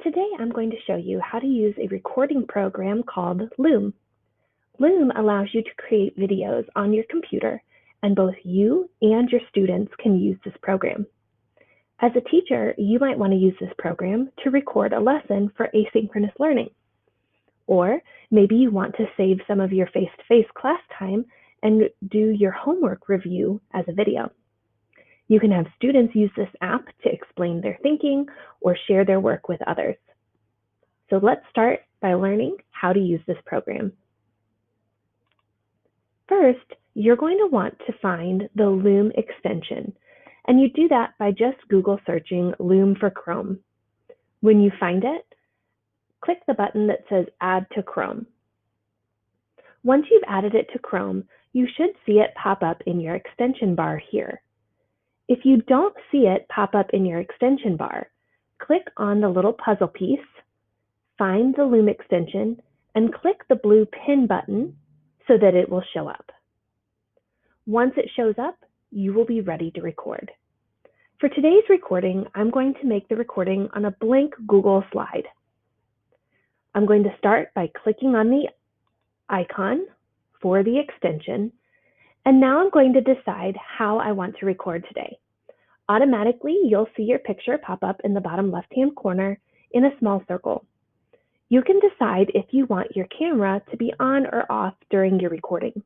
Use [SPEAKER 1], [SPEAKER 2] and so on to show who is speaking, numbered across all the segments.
[SPEAKER 1] today I'm going to show you how to use a recording program called Loom. Loom allows you to create videos on your computer, and both you and your students can use this program. As a teacher, you might want to use this program to record a lesson for asynchronous learning. Or maybe you want to save some of your face-to-face class time and do your homework review as a video. You can have students use this app to explain their thinking or share their work with others. So let's start by learning how to use this program. First, you're going to want to find the Loom extension, and you do that by just Google searching Loom for Chrome. When you find it, click the button that says Add to Chrome. Once you've added it to Chrome, you should see it pop up in your extension bar here. If you don't see it pop up in your extension bar, click on the little puzzle piece, find the Loom extension, and click the blue pin button so that it will show up. Once it shows up, you will be ready to record. For today's recording, I'm going to make the recording on a blank Google slide. I'm going to start by clicking on the icon for the extension, and now I'm going to decide how I want to record today. Automatically, you'll see your picture pop up in the bottom left-hand corner in a small circle. You can decide if you want your camera to be on or off during your recording,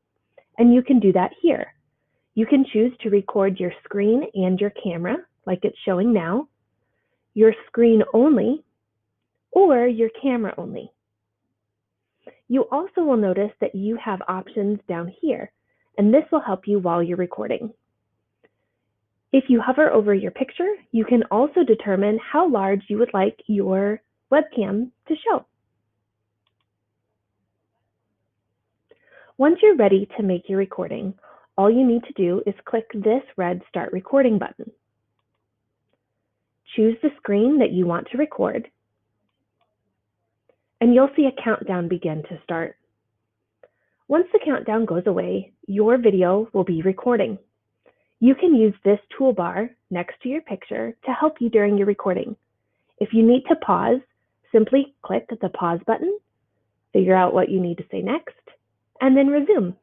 [SPEAKER 1] and you can do that here. You can choose to record your screen and your camera, like it's showing now, your screen only, or your camera only. You also will notice that you have options down here, and this will help you while you're recording. If you hover over your picture, you can also determine how large you would like your webcam to show. Once you're ready to make your recording, all you need to do is click this red Start Recording button. Choose the screen that you want to record, and you'll see a countdown begin to start. Once the countdown goes away, your video will be recording. You can use this toolbar next to your picture to help you during your recording. If you need to pause, simply click the pause button, figure out what you need to say next, and then resume.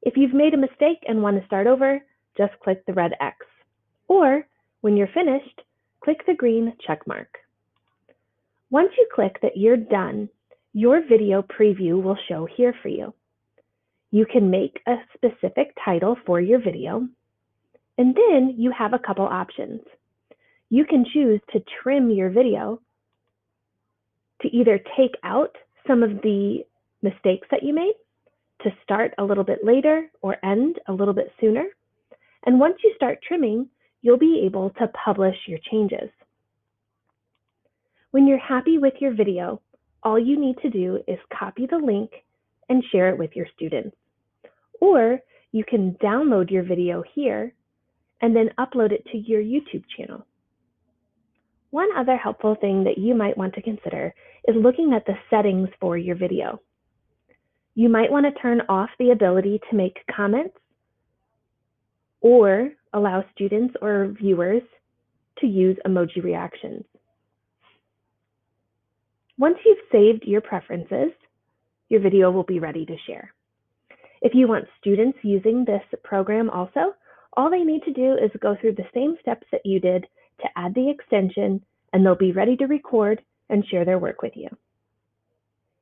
[SPEAKER 1] If you've made a mistake and want to start over, just click the red X. Or, when you're finished, click the green check mark. Once you click that you're done, your video preview will show here for you. You can make a specific title for your video, and then you have a couple options. You can choose to trim your video to either take out some of the mistakes that you made, to start a little bit later or end a little bit sooner. And once you start trimming, you'll be able to publish your changes. When you're happy with your video, all you need to do is copy the link and share it with your students. Or you can download your video here and then upload it to your YouTube channel. One other helpful thing that you might want to consider is looking at the settings for your video. You might want to turn off the ability to make comments or allow students or viewers to use emoji reactions. Once you've saved your preferences, your video will be ready to share. If you want students using this program also, all they need to do is go through the same steps that you did to add the extension, and they'll be ready to record and share their work with you.